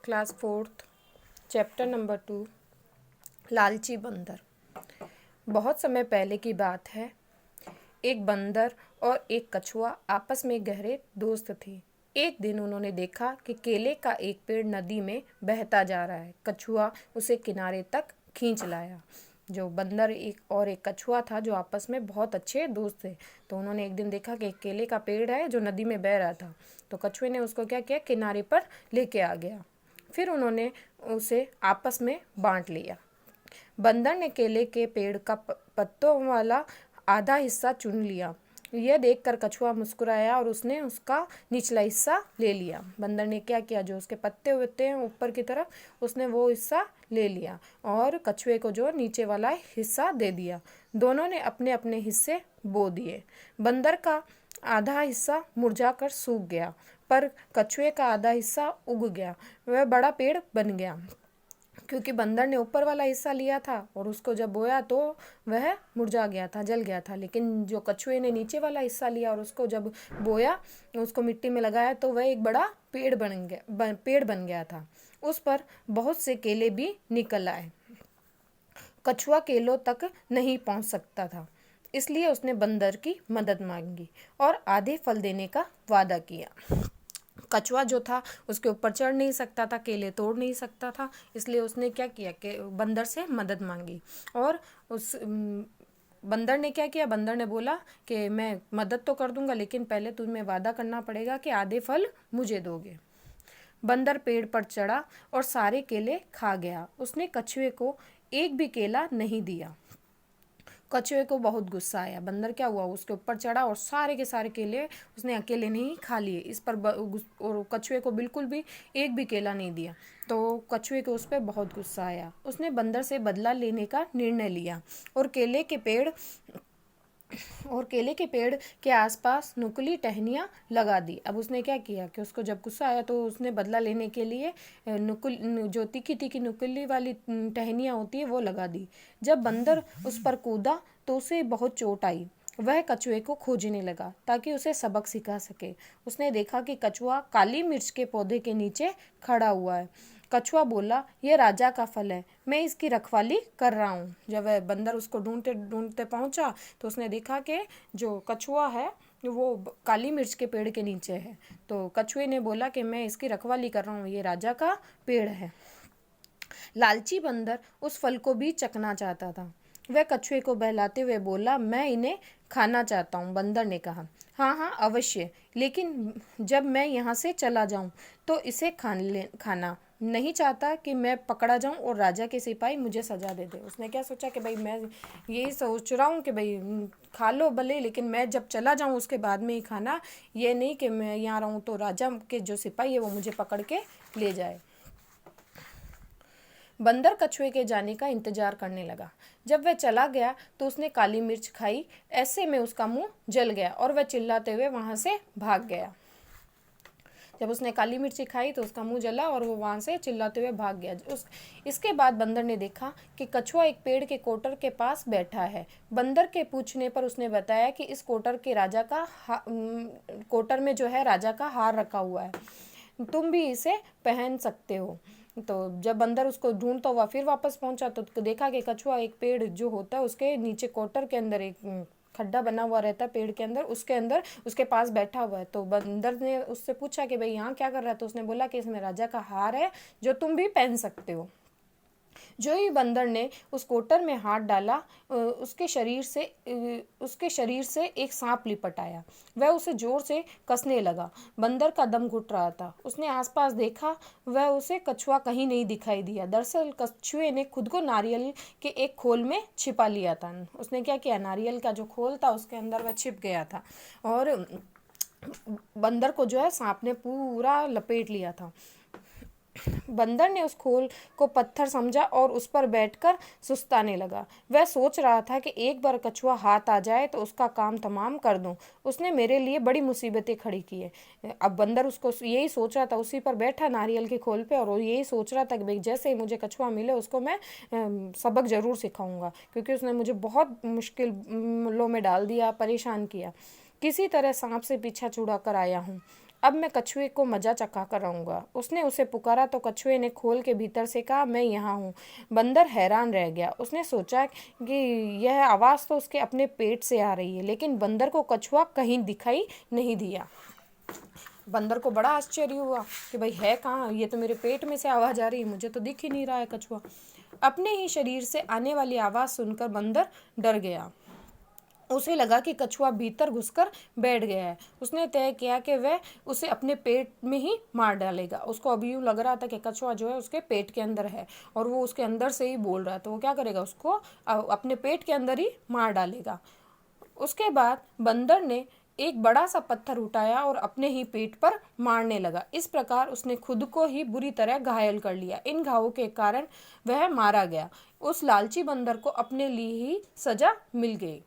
Class 4th chapter number 2 लालची बंदर। बहुत समय पहले की बात है। एक बंदर और एक कछुआ आपस में गहरे दोस्त थे। एक दिन उन्होंने देखा कि केले का एक पेड़ नदी में बहता जा रहा है। कछुआ उसे किनारे तक खींच लाया। जो बंदर एक कछुआ था जो आपस में बहुत अच्छे दोस्त थे। तो उन्होंने एक दिन देखा कि एक केले का पेड़ है जो नदी में बह रहा था। तो कछुए ने उसको क्या किया, किनारे पर लेके आ गया। फिर उन्होंने उसे आपस में बांट लिया। बंदर ने केले के पेड़ का पत्तों वाला आधा हिस्सा चुन लिया। यह देखकर कछुआ मुस्कुराया और उसने उसका निचला हिस्सा ले लिया। बंदर ने क्या किया, जो उसके पत्ते होते हैं ऊपर की तरफ, उसने वो हिस्सा ले लिया और कछुए को जो नीचे वाला हिस्सा दे दिया। दोनों ने अपने अपने हिस्से बो दिए। बंदर का आधा हिस्सा मुरझाकर सूख गया, पर कछुए का आधा हिस्सा उग गया। वह बड़ा पेड़ बन गया, क्योंकि बंदर ने ऊपर वाला हिस्सा लिया था और उसको जब बोया तो वह मुरझा गया था, जल गया था। लेकिन जो कछुए ने नीचे वाला हिस्सा लिया और उसको जब बोया, उसको मिट्टी में लगाया, तो वह एक बड़ा पेड़ बन गया था। उस पर बहुत से केले भी निकल आए। कछुआ केलों तक नहीं पहुंच सकता था, इसलिए उसने बंदर की मदद मांगी और आधे फल देने का वादा किया। कछुआ जो था उसके ऊपर चढ़ नहीं सकता था, केले तोड़ नहीं सकता था, इसलिए उसने क्या किया कि बंदर से मदद मांगी। और उस बंदर ने क्या किया, बंदर ने बोला कि मैं मदद तो कर दूंगा, लेकिन पहले तुम्हें वादा करना पड़ेगा कि आधे फल मुझे दोगे। बंदर पेड़ पर चढ़ा और सारे केले खा गया। उसने कछुए को एक भी केला नहीं दिया। कछुए को बहुत गुस्सा आया। बंदर क्या हुआ, उसके ऊपर चढ़ा और सारे के सारे केले उसने अकेले नहीं खा लिए। इस पर और कछुए को बिल्कुल भी एक भी केला नहीं दिया। तो कछुए को उस पर बहुत गुस्सा आया। उसने बंदर से बदला लेने का निर्णय लिया और केले के पेड़ के आसपास नुकीली टहनियाँ लगा दी। अब उसने क्या किया कि उसको जब गुस्सा आया तो उसने बदला लेने के लिए जो तीखी तीखी नुकीली वाली टहनियाँ होती है वो लगा दी। जब बंदर उस पर कूदा तो उसे बहुत चोट आई। वह कछुए को खोजने लगा ताकि उसे सबक सिखा सके। उसने देखा कि कछुआ काली मिर्च के पौधे के नीचे खड़ा हुआ है। कछुआ बोला, यह राजा का फल है, मैं इसकी रखवाली कर रहा हूँ। जब वह बंदर उसको ढूंढते ढूंढते पहुंचा तो उसने देखा कि जो कछुआ है वो काली मिर्च के पेड़ के नीचे है। तो कछुए ने बोला कि मैं इसकी रखवाली कर रहा हूँ, ये राजा का पेड़ है। लालची बंदर उस फल को भी चखना चाहता था। वह कछुए को बहलाते हुए बोला, मैं इन्हें खाना चाहता हूँ। बंदर ने कहा, हाँ हाँ अवश्य, लेकिन जब मैं यहाँ से चला जाऊँ तो इसे खाना नहीं चाहता कि मैं पकड़ा जाऊँ और राजा के सिपाही मुझे सजा दे दे। उसने क्या सोचा कि भाई मैं यही सोच रहा हूँ कि भाई खा लो भले, लेकिन मैं जब चला जाऊँ उसके बाद में ही खाना, ये नहीं कि मैं यहाँ रहूँ तो राजा के जो सिपाही है वो मुझे पकड़ के ले जाए। बंदर कछुए के जाने का इंतजार करने लगा। जब वह चला गया तो उसने काली मिर्च खाई। ऐसे में उसका मुंह जल गया और वह चिल्लाते हुए वहां से भाग गया। जब उसने काली मिर्ची खाई तो उसका मुंह जला और वो वहां से चिल्लाते हुए भाग गया। इसके बाद बंदर ने देखा कि कछुआ एक पेड़ के कोटर के पास बैठा है। बंदर के पूछने पर उसने बताया कि इस कोटर के कोटर में जो है राजा का हार रखा हुआ है, तुम भी इसे पहन सकते हो। तो जब बंदर उसको ढूंढता हुआ फिर वापस पहुंचा तो देखा कि कछुआ एक पेड़ जो होता है उसके नीचे कोटर के अंदर एक खड्डा बना हुआ रहता है पेड़ के अंदर, उसके अंदर उसके पास बैठा हुआ है। तो बंदर ने उससे पूछा कि भाई यहाँ क्या कर रहा है, तो उसने बोला कि इसमें राजा का हार है जो तुम भी पहन सकते हो। जो ही बंदर ने उस कोटर में हाथ डाला, उसके शरीर से एक सांप लिपट आया। वह उसे जोर से कसने लगा। बंदर का दम घुट रहा था। उसने आसपास देखा, वह उसे कछुआ कहीं नहीं दिखाई दिया। दरअसल कछुए ने खुद को नारियल के एक खोल में छिपा लिया था। उसने क्या किया, नारियल का जो खोल था उसके अंदर वह छिप गया था और बंदर को जो है सांप ने पूरा लपेट लिया था। बंदर ने उस खोल को पत्थर समझा और उस पर बैठकर सुस्ताने लगा। वह सोच रहा था कि एक बार कछुआ हाथ आ जाए तो उसका काम तमाम कर दूं। उसने मेरे लिए बड़ी मुसीबतें खड़ी की है। अब बंदर उसको यही सोच रहा था, उसी पर बैठा नारियल के खोल पे, और वो यही सोच रहा था कि भाई जैसे ही मुझे कछुआ मिले उसको मैं सबक ज़रूर सिखाऊंगा, क्योंकि उसने मुझे बहुत मुश्किलों में डाल दिया, परेशान किया। किसी तरह सांप से पीछा छुड़ा कर आया हूँ। अब मैं कछुए को मजा चखा कर रहूंगा। उसने उसे पुकारा तो कछुए ने खोल के भीतर से कहा, मैं यहाँ हूँ। बंदर हैरान रह गया। उसने सोचा कि यह आवाज़ तो उसके अपने पेट से आ रही है, लेकिन बंदर को कछुआ कहीं दिखाई नहीं दिया। बंदर को बड़ा आश्चर्य हुआ कि भाई है कहाँ, ये तो मेरे पेट में से आवाज़ आ रही है, मुझे तो दिख ही नहीं रहा है कछुआ। अपने ही शरीर से आने वाली आवाज़ सुनकर बंदर डर गया। उसे लगा कि कछुआ भीतर घुसकर बैठ गया है। उसने तय किया कि वह उसे अपने पेट में ही मार डालेगा। उसको अभी यूँ लग रहा था कि कछुआ जो है उसके पेट के अंदर है और वो उसके अंदर से ही बोल रहा है, तो वो क्या करेगा, उसको अपने पेट के अंदर ही मार डालेगा। उसके बाद बंदर ने एक बड़ा सा पत्थर उठाया और अपने ही पेट पर मारने लगा। इस प्रकार उसने खुद को ही बुरी तरह घायल कर लिया। इन घावों के कारण वह मारा गया। उस लालची बंदर को अपने लिए ही सजा मिल गई।